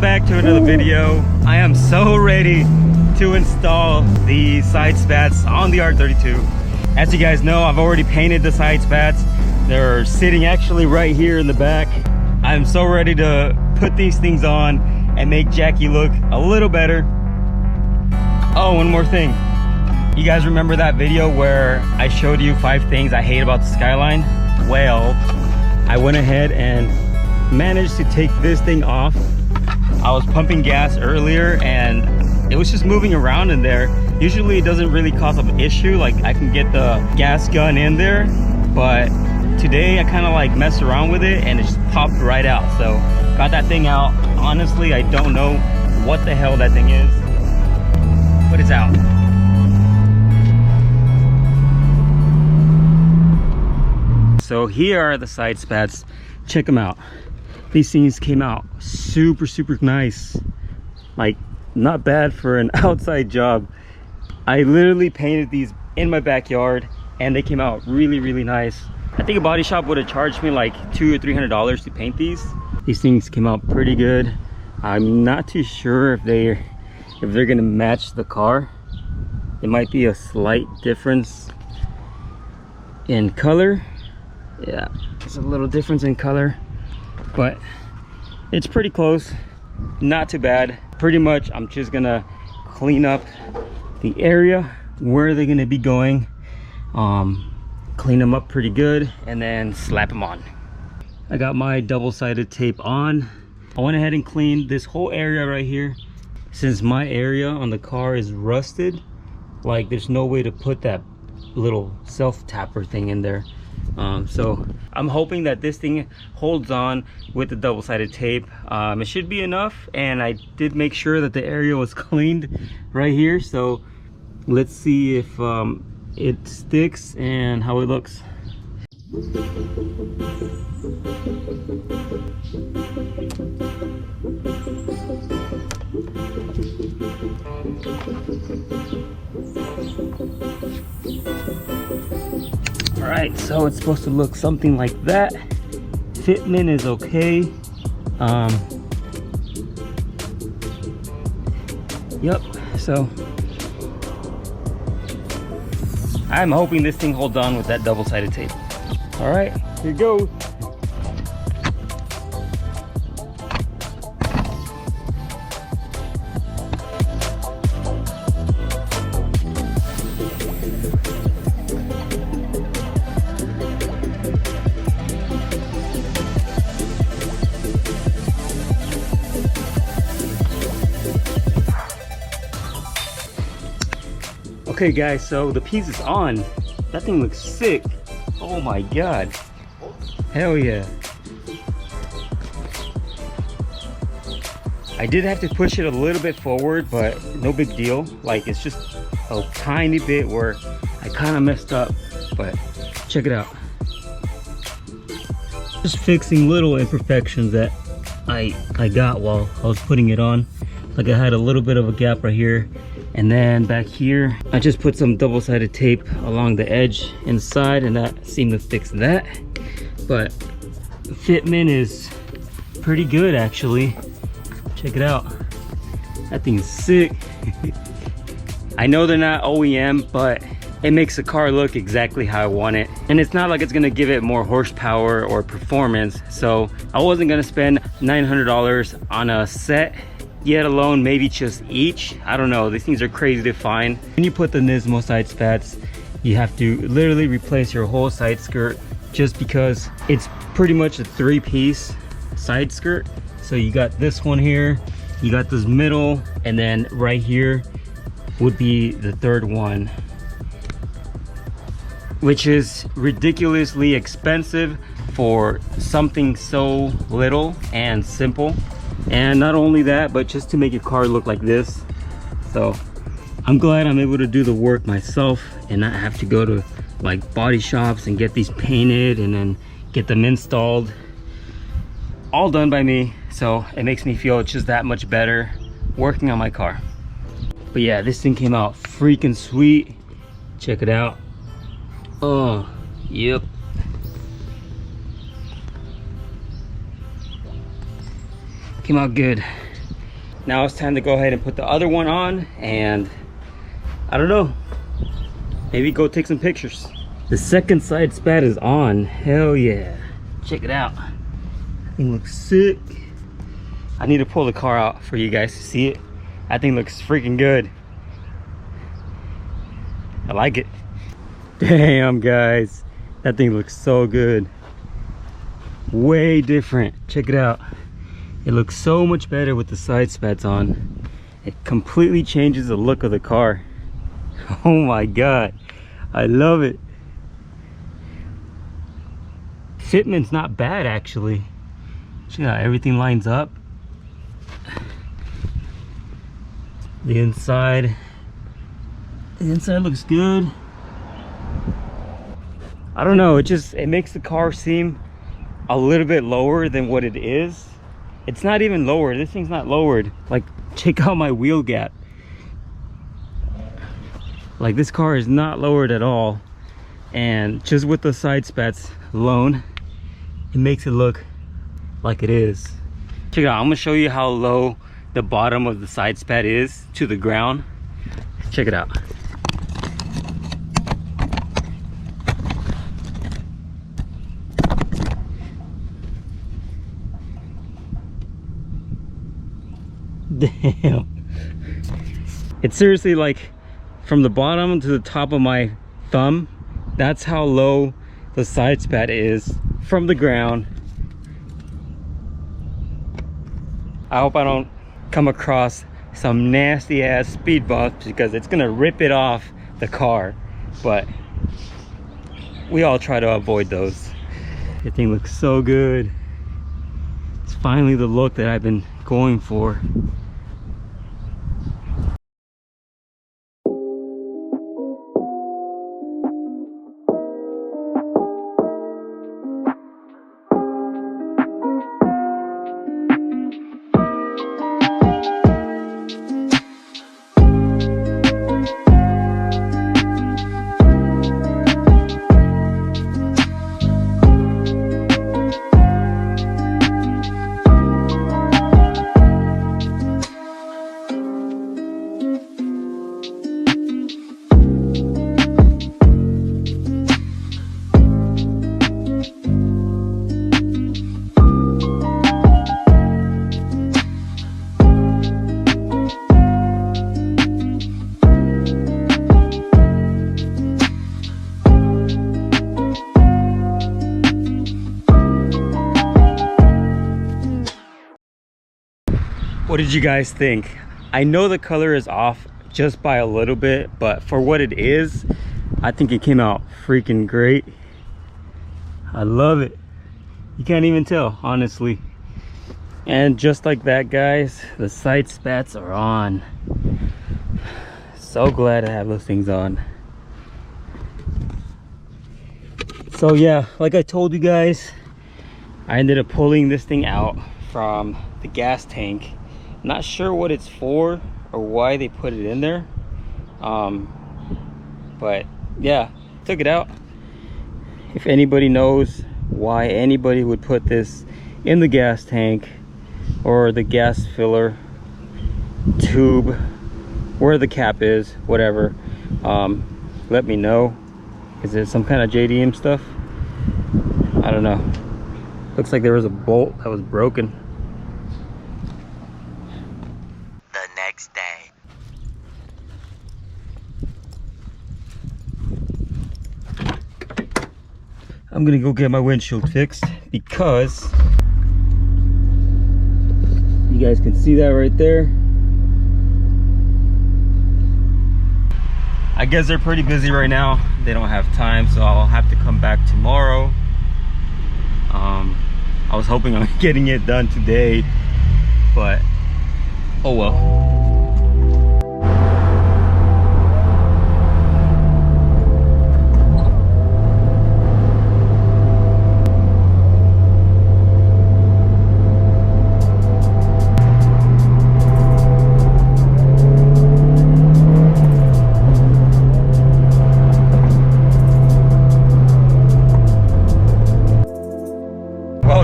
back to another video. I am so ready to install the side spats on the R32. As you guys know, I've already painted the side spats. They're sitting actually right here in the back. I'm so ready to put these things on and make Jackie look a little better. Oh, one more thing. You guys remember that video where I showed you 5 things I hate about the Skyline? Well, I went ahead and managed to take this thing off. I was pumping gas earlier and it was just moving around in there. Usually it doesn't really cause an issue, like I can get the gas gun in there, but today I kind of like messed around with it and it just popped right out. So got that thing out. Honestly, I don't know what the hell that thing is, but it's out. So here are the side spats. Check them out. These things came out super nice, like not bad for an outside job. I literally painted these in my backyard and they came out really nice. I think a body shop would have charged me like $200 or $300 to paint these. These things came out pretty good. I'm not too sure if they're gonna match the car. It might be a slight difference in color. Yeah, there's a little difference in color, but it's pretty close. Not too bad. Pretty much I'm just gonna clean up the area where they're gonna be going, clean them up pretty good, and then slap them on. I got my double-sided tape on. I went ahead and cleaned this whole area right here. Since my area on the car is rusted, like there's no way to put that little self-tapper thing in there. So I'm hoping that this thing holds on with the double-sided tape. It should be enough, and I did make sure that the area was cleaned right here. So let's see if it sticks and how it looks. All right, so it's supposed to look something like that. Fitment is okay. Yep, so I'm hoping this thing holds on with that double-sided tape. All right, here it goes. Okay guys, so the piece is on. That thing looks sick. Oh my god. Hell yeah. I did have to push it a little bit forward, but no big deal. Like it's just a tiny bit where I kind of messed up, but check it out. Just fixing little imperfections that I got while I was putting it on. Like I had a little bit of a gap right here. And then back here, I just put some double-sided tape along the edge inside, and that seemed to fix that. But fitment is pretty good actually. Check it out. That thing's sick. I know they're not OEM, but it makes the car look exactly how I want it. And it's not like it's gonna give it more horsepower or performance. So I wasn't gonna spend $900 on a set, yet alone maybe just each. I don't know, these things are crazy to find. When you put the Nismo side spats, you have to literally replace your whole side skirt, just because it's pretty much a 3-piece side skirt. So you got this one here, you got this middle, and then right here would be the third one, which is ridiculously expensive for something so little and simple. And not only that, but just to make your car look like this. So I'm glad I'm able to do the work myself and not have to go to like body shops and get these painted and then get them installed. All done by me. So it makes me feel just that much better working on my car. But yeah, this thing came out freaking sweet. Check it out. Oh, yep. Came out good. Now it's time to go ahead and put the other one on, and I don't know, maybe go take some pictures. The second side spat is on. Hell yeah. Check it out. That thing looks sick. I need to pull the car out for you guys to see it. That thing looks freaking good. I like it. Damn, guys. That thing looks so good. Way different. Check it out. It looks so much better with the side spats on. It completely changes the look of the car. Oh my god. I love it. Fitment's not bad actually. Check out, everything lines up. The inside looks good. I don't know, it makes the car seem a little bit lower than what it is. It's not even lower. This thing's not lowered. Like, check out my wheel gap. Like, this car is not lowered at all, and just with the side spats alone, it makes it look like it is. Check it out. I'm gonna show you how low the bottom of the side spat is to the ground. Check it out. Damn. It's seriously like from the bottom to the top of my thumb. That's how low the side spat is from the ground. I hope I don't come across some nasty ass speed bumps, because it's gonna rip it off the car, but we all try to avoid those. That thing looks so good. It's finally the look that I've been going for. What did you guys think? I know the color is off just by a little bit, but for what it is, I think it came out freaking great. I love it. You can't even tell, honestly. And just like that, guys, the side spats are on. So glad to have those things on. So yeah, like I told you guys, I ended up pulling this thing out from the gas tank. Not sure what it's for or why they put it in there, but yeah, took it out. If anybody knows why anybody would put this in the gas tank or the gas filler tube, where the cap is, whatever, let me know. Is it some kind of JDM stuff? I don't know. Looks like there was a bolt that was broken. I'm gonna go get my windshield fixed, because you guys can see that right there. I guess they're pretty busy right now. They don't have time, so I'll have to come back tomorrow. I was hoping on getting it done today, but oh well.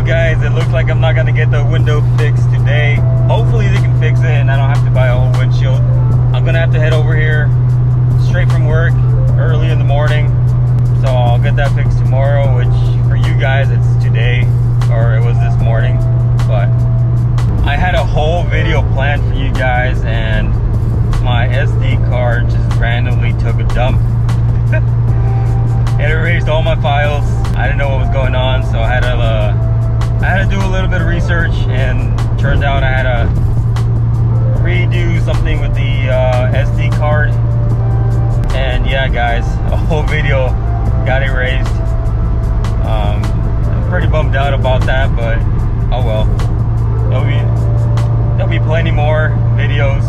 Guys, it looks like I'm not gonna get the window fixed today. Hopefully they can fix it and I guys, and my SD card just randomly took a dump. It erased all my files. I didn't know what was going on, so I had to do a little bit of research, and turns out I had to redo something with the SD card. And yeah, guys, a whole video got erased. I'm pretty bummed out about that, but oh well. There'll be plenty more videos